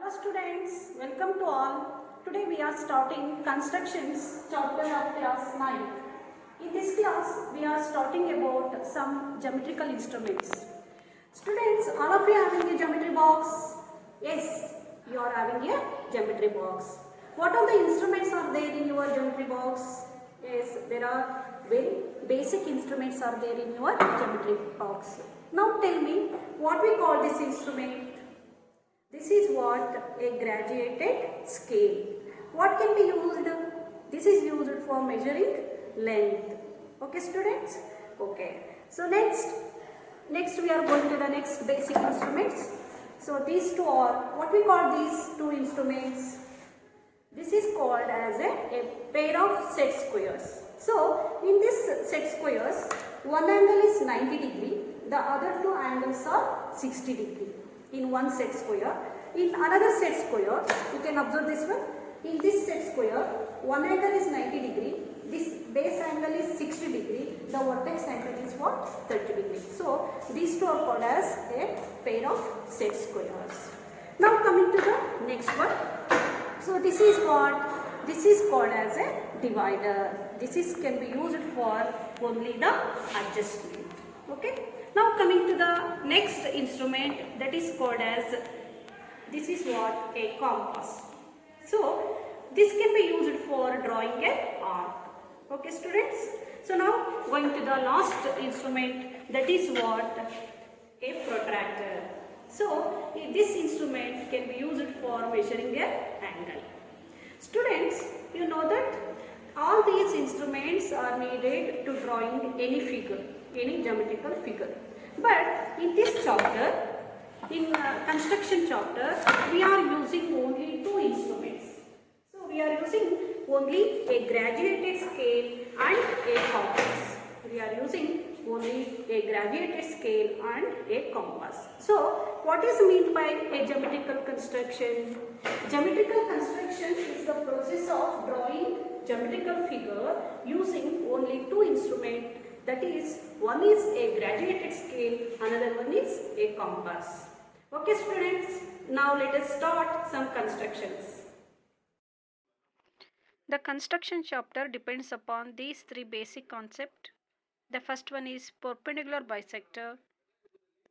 Hello students, welcome to all. Today we are starting constructions chapter of class 9. In this class we are starting about some geometrical instruments. Students, all of you having a geometry box? Yes, you are having a geometry box. What all the instruments are there in your geometry box? Yes, there are very basic instruments are there in your geometry box. Now tell me, what we call this instrument? This is what a graduated scale. What can be used? This is used for measuring length. Okay students? Okay. So next we are going to the next basic instruments. So these two are, what we call these two instruments? This is called as a pair of set squares. So in this set squares, one angle is 90 degree, the other two angles are 60 degree. In one set square. In another set square, you can observe this one. In this set square, one angle is 90 degree, this base angle is 60 degree, the vertex angle is what? 30 degree. So these two are called as a pair of set squares. Now coming to the next one. So this is what? This is called as a divider. This can be used for only the adjustment. Okay. Now coming to the next instrument, that is called as, this is what? A compass. So this can be used for drawing an arc. Okay students. So now going to the last instrument, that is what? A protractor. So this instrument can be used for measuring an angle. Students, you know that all these instruments are needed to drawing any figure, any geometrical figure. But in this chapter, in construction chapter, we are using only two instruments. So we are using only a graduated scale and a compass. We are using only a graduated scale and a compass. So what is meant by a geometrical construction? Geometrical construction is the process of drawing geometrical figure using only two instruments. That is, one is a graduated scale, another one is a compass. Okay students, now let us start some constructions. The construction chapter depends upon these three basic concepts. The first one is perpendicular bisector,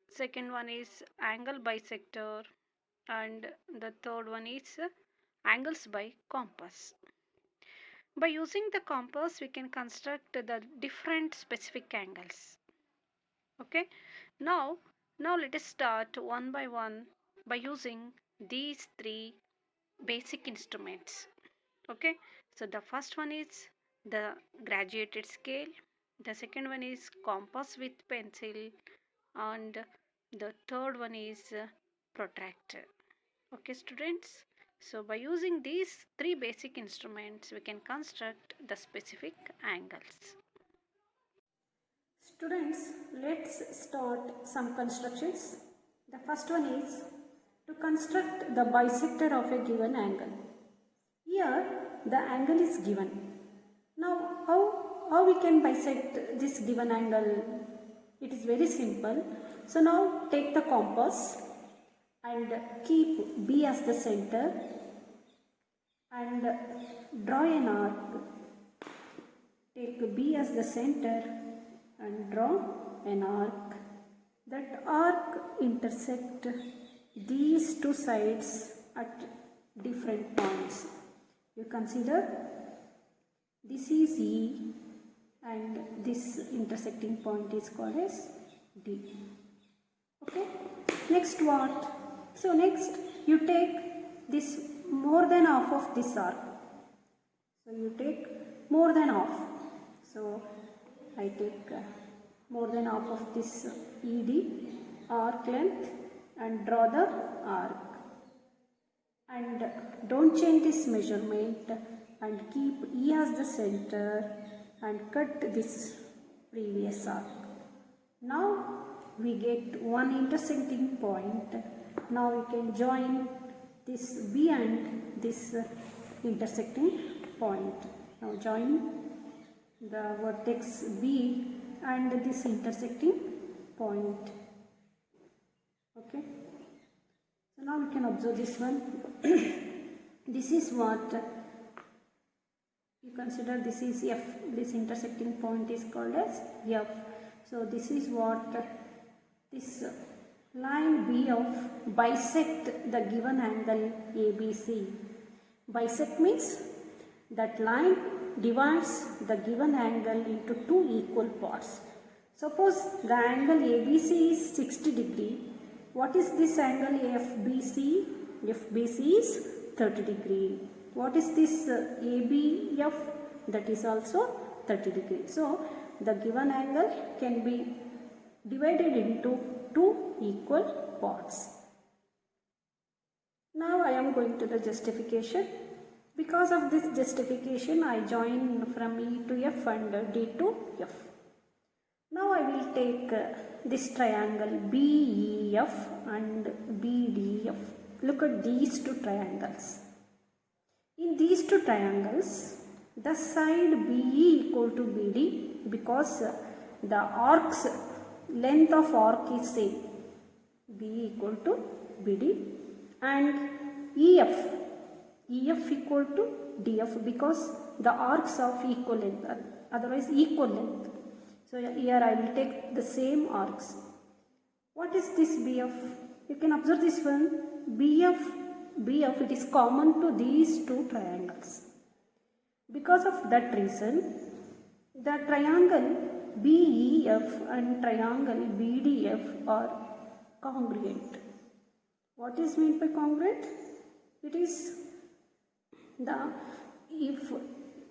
second one is angle bisector, and the third one is angles by compass. By using the compass, we can construct the different specific angles. Okay, now let us start one by one by using these three basic instruments. Okay, so the first one is the graduated scale, the second one is compass with pencil, and the third one is protractor. Okay students, so by using these three basic instruments, we can construct the specific angles. Students, let's start some constructions. The first one is to construct the bisector of a given angle. Here the angle is given. Now how we can bisect this given angle? It is very simple. So now take the compass and keep B as the center and draw an arc. Take B as the center and draw an arc. That arc intersect these two sides at different points. You consider this is E and this intersecting point is called as D. Okay. Next what? So next you take this more than half of this arc. So you take more than half. So I take more than half of this ED arc length and draw the arc. And don't change this measurement and keep E as the center and cut this previous arc. Now we get one intersecting point. Now we can join this B and this intersecting point. Now join the vertex B and this intersecting point. Okay. So now we can observe this one. this is what you consider, this is F, this intersecting point is called as F. So this is what this line B of bisect the given angle ABC. Bisect means that line divides the given angle into two equal parts. Suppose the angle ABC is 60 degree. What is this angle FBC? FBC is 30 degree. What is this ABF? That is also 30 degree. So the given angle can be divided into two equal parts. Now I am going to the justification. Because of this justification, I join from E to F and D to F. Now I will take this triangle BEF and BDF. Look at these two triangles. In these two triangles, the side BE equal to BD, because the arcs length of arc is same, BE equal to BD, and EF equal to DF, because the arcs of equal length, otherwise equal length. So here I will take the same arcs. What is this BF? You can observe this one. BF, it is common to these two triangles. Because of that reason, the triangle BEF and triangle BDF are congruent. What is meant by congruent? It is if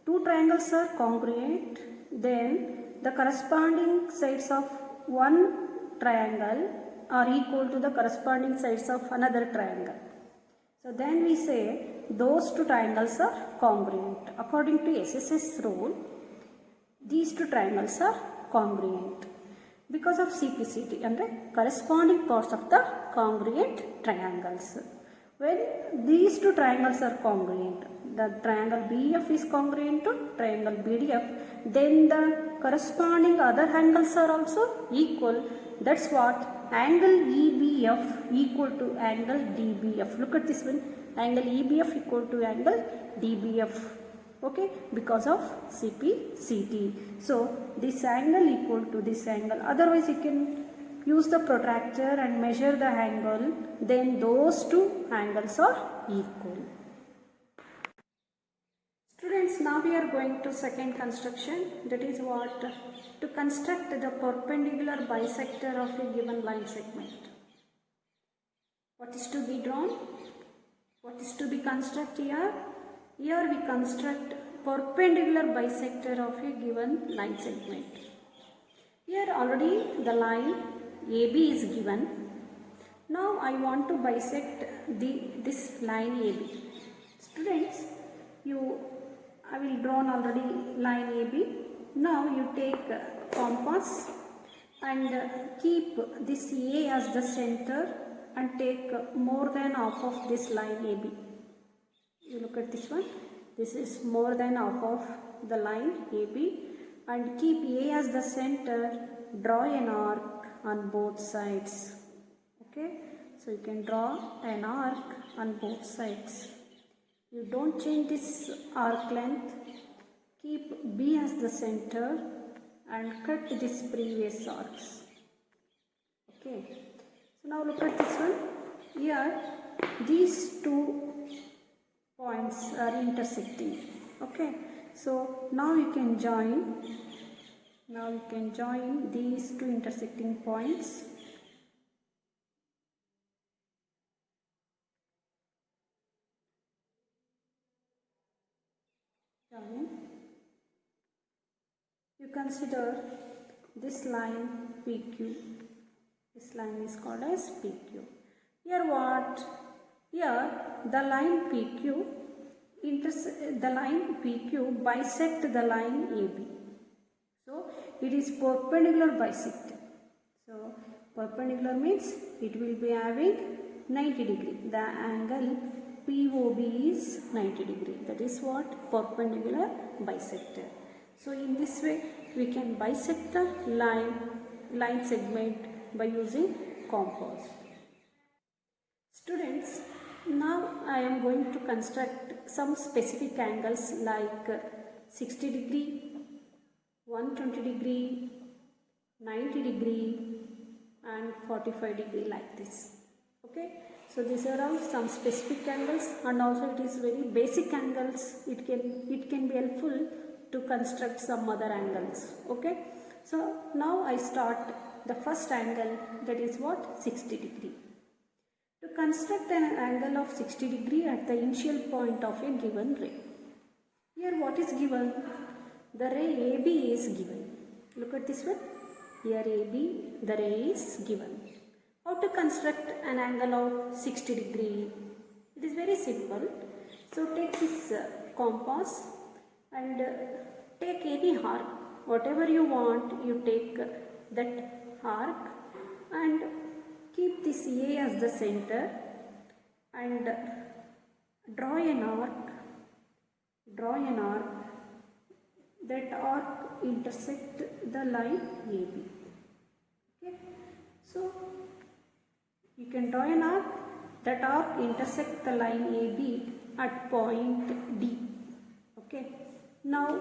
two triangles are congruent, then the corresponding sides of one triangle are equal to the corresponding sides of another triangle. So then we say those two triangles are congruent. According to SSS rule, these two triangles are congruent because of CPCT and the corresponding parts of the congruent triangles. When these two triangles are congruent, the triangle BF is congruent to triangle BDF, then the corresponding other angles are also equal. That's what angle EBF equal to angle DBF. Look at this one, angle EBF equal to angle DBF. Okay, because of CPCT. So this angle equal to this angle. Otherwise you can use the protractor and measure the angle, then those two angles are equal. Students, now we are going to second construction, that is what? To construct the perpendicular bisector of a given line segment. What is to be drawn? What is to be constructed here? Here we construct perpendicular bisector of a given line segment. Here already the line AB is given. Now I want to bisect this line AB. Students, I will draw already line AB. Now you take compass and keep this A as the center and take more than half of this line AB. You look at this one. This is more than half of the line AB, and keep A as the center. Draw an arc on both sides. Okay, so you can draw an arc on both sides. You don't change this arc length. Keep B as the center and cut this previous arcs. Okay, so now look at this one. Here these two points are intersecting. Okay, so now you can join. Now you can join these two intersecting points. Join. You consider this line PQ. This line is called as PQ. Here what? Here the line PQ bisect the line AB. So it is perpendicular bisected. So perpendicular means it will be having 90 degree. The angle POB is 90 degree. That is what? Perpendicular bisector. So in this way we can bisect the line segment by using compass. Students, Now I am going to construct some specific angles like 60 degree, 120 degree, 90 degree and 45 degree like this. Okay, so these are all some specific angles, and also it is very basic angles. It can be helpful to construct some other angles. Okay, so now I start the first angle, that is what, 60 degree. To construct an angle of 60 degree at the initial point of a given ray. Here what is given? The ray AB is given. Look at this one. Here AB, the ray is given. How to construct an angle of 60 degree? It is very simple. So take this compass and take any arc. Whatever you want, you take that arc and keep this A as the center and draw an arc. That arc intersect the line AB. Okay, so you can draw an arc. That arc intersect the line AB at point D. Okay, now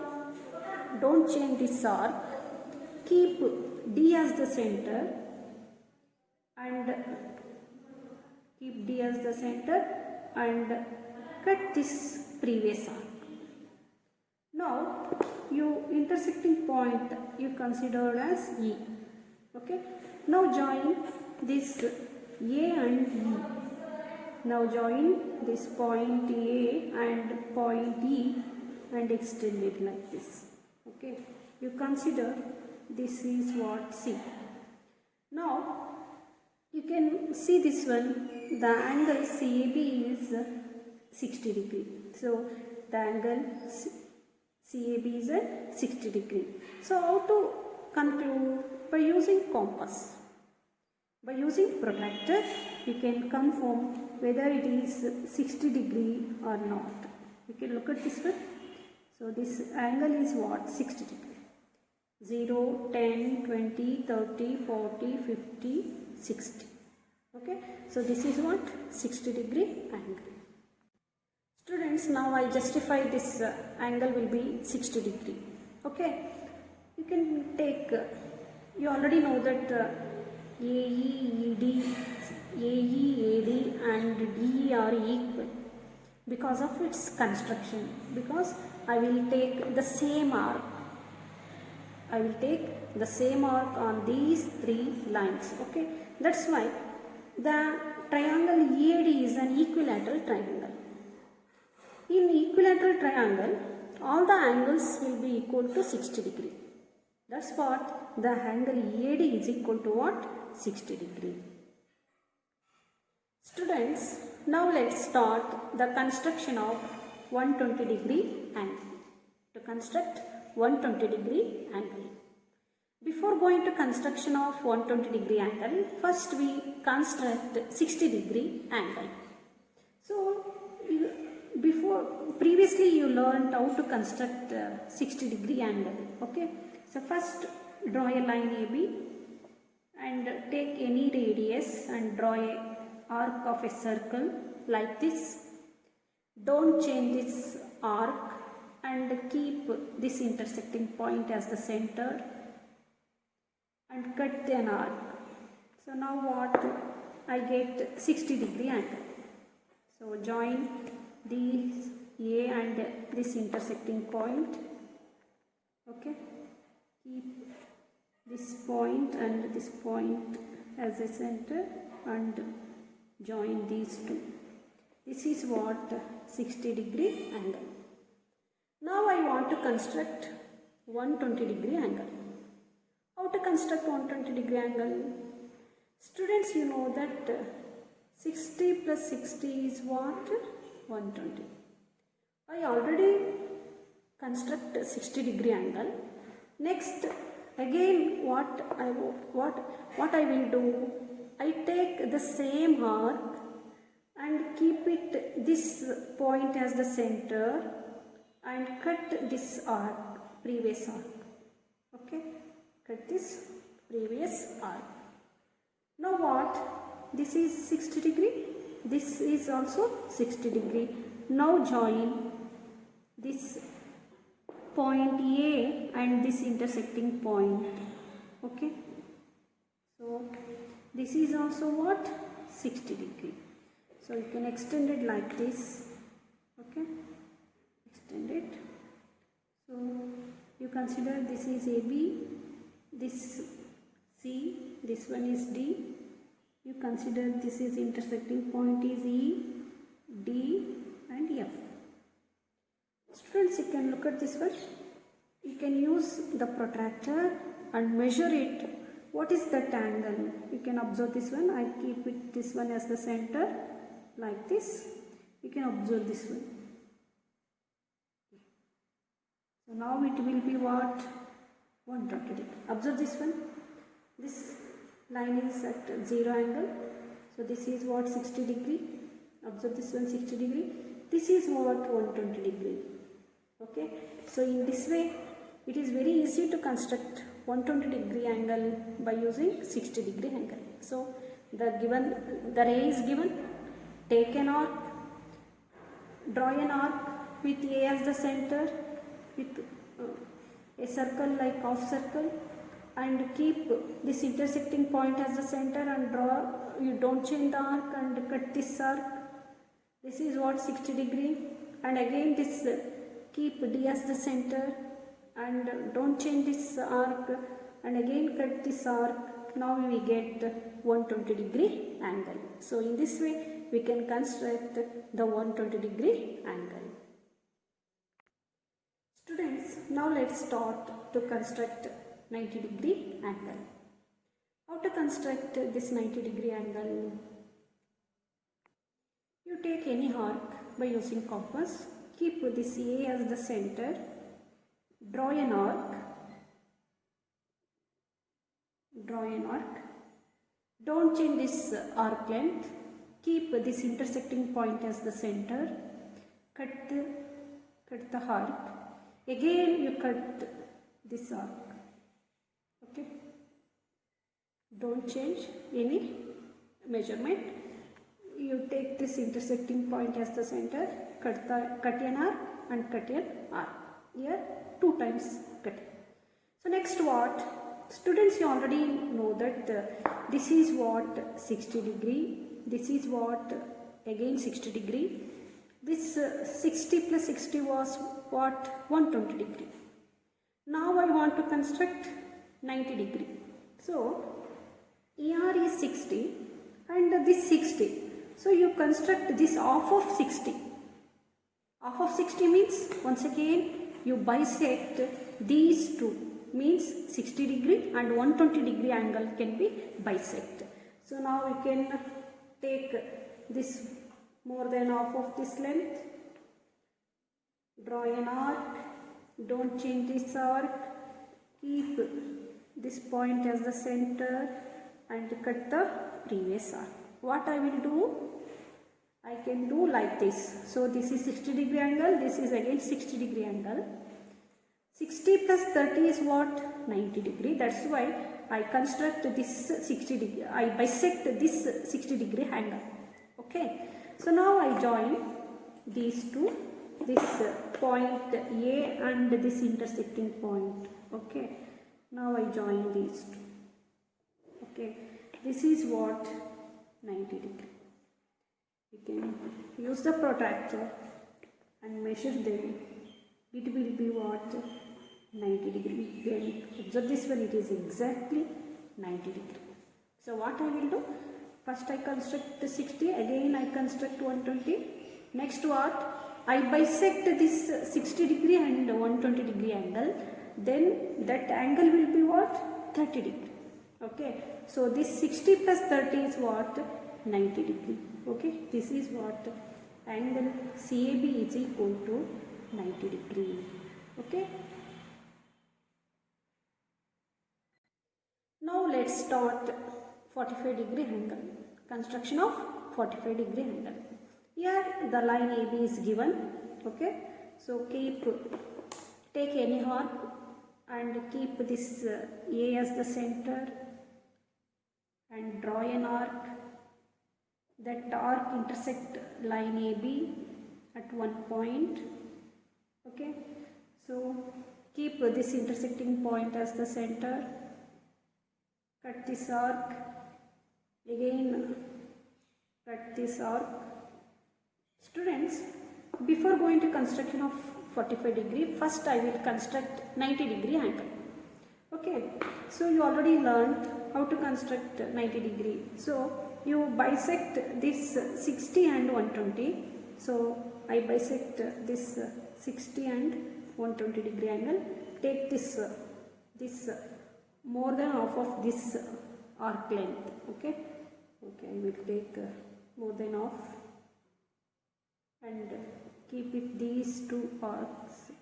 don't change this arc. Keep D as the center and cut this previous arc. Now you intersecting point you consider as E. Okay, now join this A and E. Now join this point A and point E and extend it like this. Okay, you consider this is what C. Now you can see this one, the angle CAB is 60 degree. So the angle CAB is at 60 degree. So how to conclude? By using compass. By using protractor, you can confirm whether it is 60 degree or not. You can look at this one. So this angle is what? 60 degree. 0, 10, 20, 30, 40, 50, 60. Okay, so this is what? 60 degree angle. Students, now I justify this angle will be 60 degree. Okay, you can take, you already know that AE, AD and DE are equal because of its construction, because I will take the same arc. I will take the same arc on these three lines. Okay, that's why the triangle EAD is an equilateral triangle. In equilateral triangle, all the angles will be equal to 60 degree. That's what the angle EAD is equal to what? 60 degree. Students, now let's start the construction of 120 degree angle. To construct 120 degree angle. Before going to construction of 120 degree angle, first we construct 60 degree angle. So, previously you learned how to construct 60 degree angle. Okay. So, first draw a line AB and take any radius and draw a arc of a circle like this. Don't change this arc and keep this intersecting point as the center and cut an arc. So now what? I get 60 degree angle. So join these A and this intersecting point. Okay. Keep this point and this point as a center and join these two. This is what? 60 degree angle. Now I want to construct 120 degree angle. How to construct 120 degree angle? Students, you know that 60 plus 60 is what? 120. I already construct 60 degree angle. Next, again what I will do? I take the same arc and keep it this point as the center and cut this arc, previous arc. Okay, cut this previous arc. Now what? This is 60 degree. This is also 60 degree. Now join this point A and this intersecting point. Okay. So this is also what? 60 degree. So you can extend it like this. Okay. Extend it. So you consider this is AB, this C, this one is D. You consider this is intersecting point is E, D and F. Students, you can look at this one. You can use the protractor and measure it. What is that angle? You can observe this one. I keep it this one as the center like this. You can observe this one. So now it will be what? 120 degree. Observe this one. This line is at 0 angle. So this is what? 60 degree. Observe this one, 60 degree. This is what? 120 degree. Okay. So in this way, it is very easy to construct 120 degree angle by using 60 degree angle. So the ray is given. Take an arc. Draw an arc with A as the center, with a circle like half circle, and keep this intersecting point as the center and draw. You don't change the arc and cut this arc. This is what? 60 degree. And again this keep D as the center and don't change this arc and again cut this arc. Now we get 120 degree angle. So in this way we can construct the 120 degree angle. Students, now let's start to construct 90 degree angle. How to construct this 90 degree angle? You take any arc by using compass. Keep this A as the center. Draw an arc. Draw an arc. Don't change this arc length. Keep this intersecting point as the center. Cut the arc. Again you cut this arc. Okay. Don't change any measurement. You take this intersecting point as the center, cut an arc and cut an arc. Here 2 times cut. So next what? Students, you already know that this is what? 60 degree. This is what? Again 60 degree. This 60 plus 60 was what? 120 degree. Now I want to construct 90 degree. So ER is 60 and this 60. So you construct this half of 60. Half of 60 means once again you bisect these two, means 60 degree and 120 degree angle can be bisected. So now we can take this more than half of this length. Draw an arc. Don't change this arc. Keep this point as the center and cut the previous arc. What I will do? I can do like this. So this is 60 degree angle. This is again 60 degree angle. 60 plus 30 is what? 90 degree. That's why I construct this 60 degree. I bisect this 60 degree angle. Okay. So now I join these two. This point A and this intersecting point. Okay. Now I join these two. Okay. This is what? 90 degree. We can use the protractor and measure them. It will be what? 90 degree. Then observe this one, it is exactly 90 degree. So what I will do? First I construct the 60, again I construct 120. Next what? I bisect this 60 degree and 120 degree angle. Then that angle will be what? 30 degree. Okay. So this 60 plus 30 is what? 90 degree. Okay. This is what? Angle CAB is equal to 90 degree. Okay. Now let's start 45 degree angle. Construction of 45 degree angle. Here the line AB is given. Okay. So take any arc and keep this A as the center and draw an arc. That arc intersect line AB at one point. Okay, so keep this intersecting point as the center. Cut this arc. Again cut this arc. Students, before going to construction of 45 degree, first I will construct 90 degree angle. Okay, so you already learned how to construct 90 degree. So you bisect this 60 and 120. So I bisect this 60 and 120 degree angle. Take this more than half of this arc length. Okay, I will take more than half and keep it. These two arcs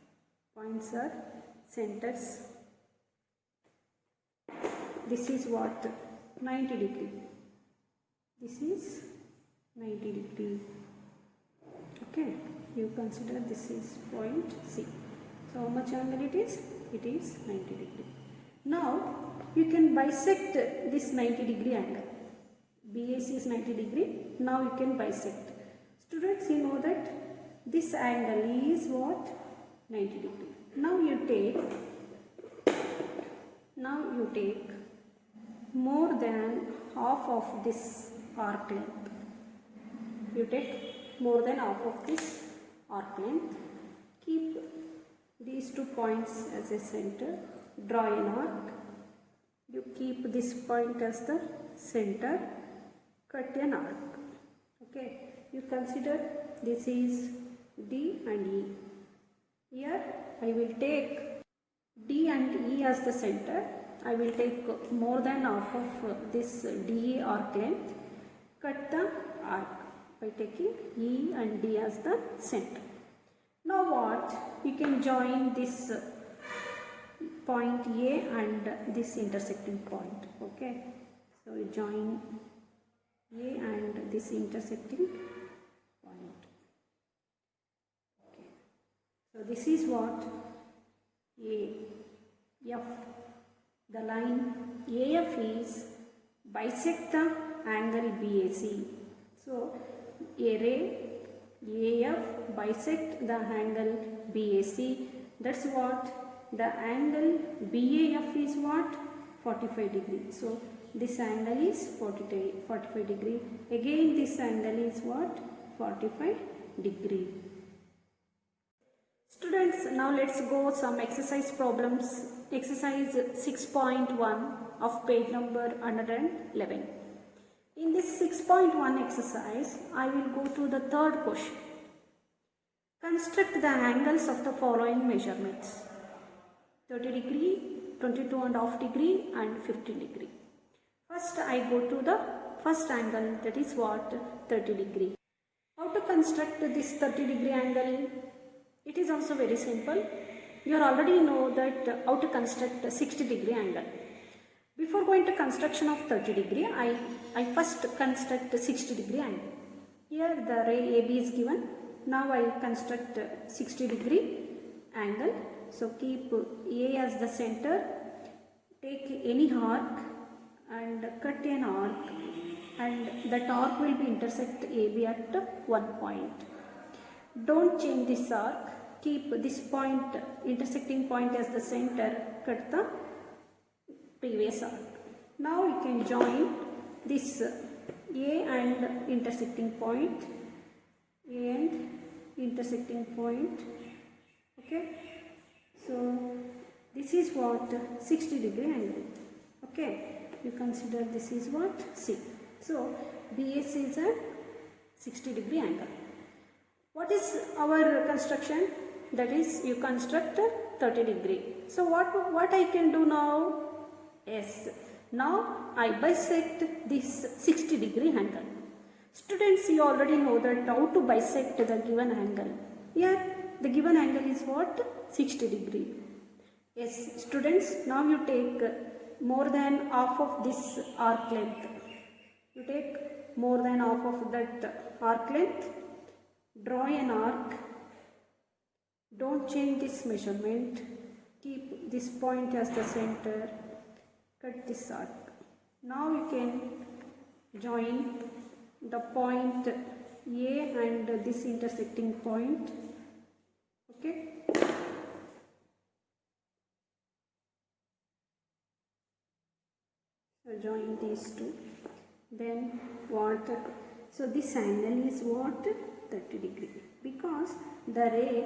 points are centers. This is what? 90 degree. This is 90 degree. Okay, you consider this is point C. So how much angle it is? It is 90 degree. Now you can bisect this 90 degree angle. BAC is 90 degree. Now you can bisect. Students, you know that this angle is what? 90 degree. Now you take more than half of this arc length. You take more than half of this arc length. Keep these 2 points as a center. Draw an arc. You keep this point as the center. Cut an arc. Okay. You consider this is D and E. Here I will take D and E as the center. I will take more than half of this DE arc length. Cut the arc by taking E and D as the center. Now what? You can join this point A and this intersecting point. Okay. So you join A and this intersecting point. Okay. So this is what? AF. The line AF is bisect the angle BAC. So a ray AF bisect the angle BAC. That's what? The angle BAF is what? 45 degree. So this angle is 45 degree. Again this angle is what? 45 degree. Students, now let's go some exercise problems. Exercise 6.1 of page number 111. In this 6.1 exercise, I will go to the third question. Construct the angles of the following measurements: 30 degree, 22.5 degree and 15 degree. First I go to the first angle, that is what? 30 degree. How to construct this 30 degree angle? It is also very simple. You already know that how to construct a 60 degree angle. Before going to construction of 30 degree, I first construct a 60 degree angle. Here the ray AB is given. Now I construct a 60 degree angle. So keep A as the center. Take any arc and cut an arc, and that arc will be intersect AB at one point. Don't change this arc. Keep this point, intersecting point as the center. Cut the previous arc. Now you can join this A and intersecting point. A and intersecting point. Okay. So this is what? 60 degree angle. Okay. You consider this is what? C. So BAC is a 60 degree angle. What is our construction? That is, you construct 30 degree. So what I can do now? Yes. Now I bisect this 60 degree angle. Students, you already know that how to bisect the given angle. Here the given angle is what? 60 degree. Yes, students, now you take more than half of this arc length. You take more than half of that arc length. Draw an arc. Don't change this measurement. Keep this point as the center. Cut this arc. Now you can join the point A and this intersecting point. Okay. So join these two. Then what? So this angle is what? 30 degree, because the ray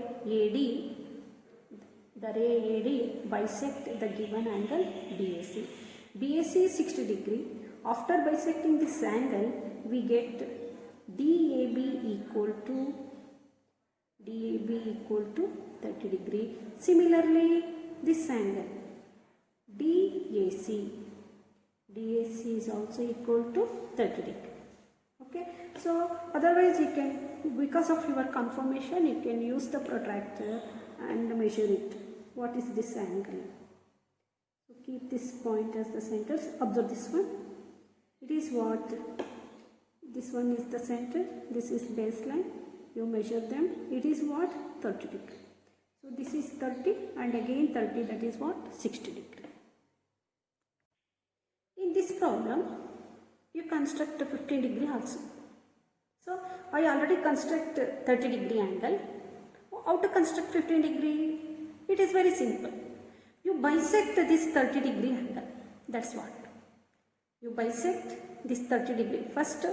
AD bisect the given angle BAC. BAC is 60 degree. After bisecting this angle, we get DAB equal to 30 degree. Similarly, this angle DAC is also equal to 30 degree. Okay, so otherwise you can, because of your confirmation, you can use the protractor and measure it. What is this angle? So keep this point as the center. Observe this one. It is what? This one is the center. This is baseline. You measure them. It is what? 30 degree. So this is 30 and again 30. That is what? 60 degree. In this problem, you construct a 15 degree also. So I already construct 30 degree angle. How to construct 15 degree? It is very simple. You bisect this 30 degree angle. That's what. You bisect this 30 degree. First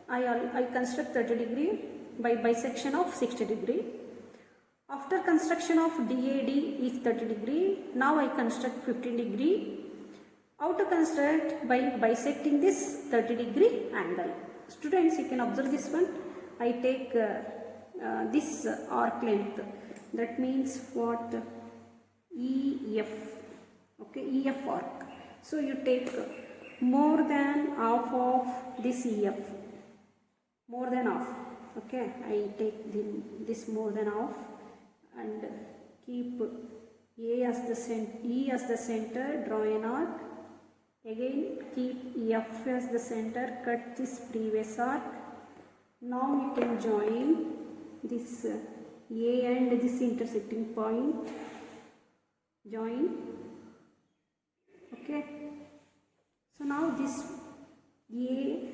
I construct 30 degree by bisection of 60 degree. After construction of DAD is 30 degree. Now I construct 15 degree. How to construct? By bisecting this 30 degree angle. Students, you can observe this one. I take this arc length. That means what? EF. Okay, EF arc. So you take more than half of this EF. More than half. Okay, I take this more than half and keep A as the center, E as the center, draw an arc. Again keep F as the center, cut this previous arc. Now you can join this A and this intersecting point. Join. Okay. So now this AG,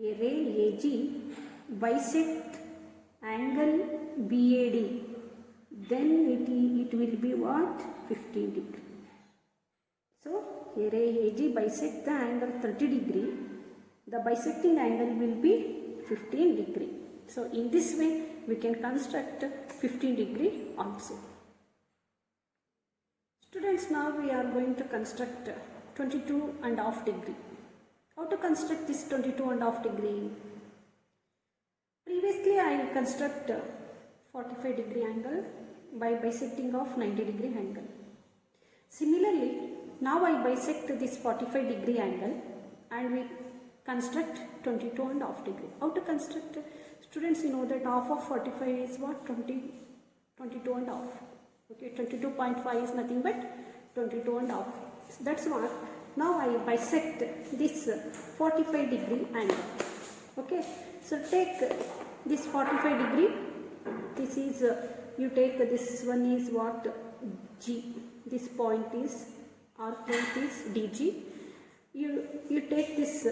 a ray AG bisect angle BAD. Then it will be what? 15 degree. So, a ray AG bisect the angle 30 degree. The bisecting angle will be 15 degree. So, in this way, we can construct 15 degree also. Students, now we are going to construct 22.5 degree. How to construct this 22.5 degree? Previously, I construct 45 degree angle by bisecting of 90 degree angle. Similarly, now I bisect this 45 degree angle and we construct 22.5 degree. How to construct? Students, you know that half of 45 is what? 22.5. Okay, 22.5 is nothing but 22.5. That's what. Now I bisect this 45 degree angle. Okay, so take this 45 degree. This is you take this one is what? G. This point is arc length is DG. You take this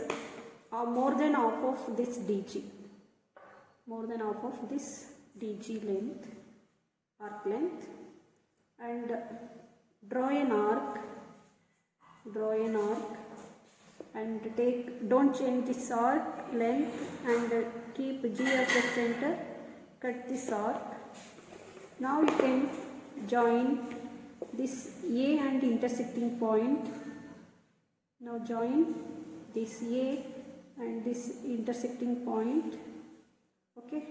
more than half of this DG. More than half of this DG length, arc length, and draw an arc. And take, don't change this arc length and keep G as the center. Cut this arc. Now you can join this A and intersecting point. Now join this A and this intersecting point. Okay,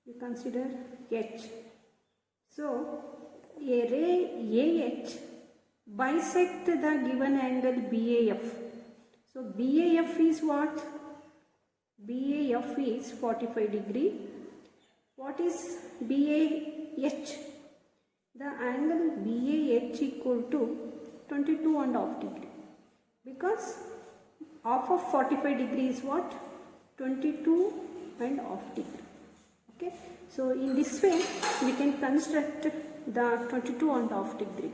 you consider H. So a ray AH bisect the given angle BAF. So BAF is what? BAF is 45 degree. What is BAH? The angle BAH equal to 22.5 degree. Because half of 45 degree is what? 22.5 degree. Okay. So in this way we can construct the 22.5 degree.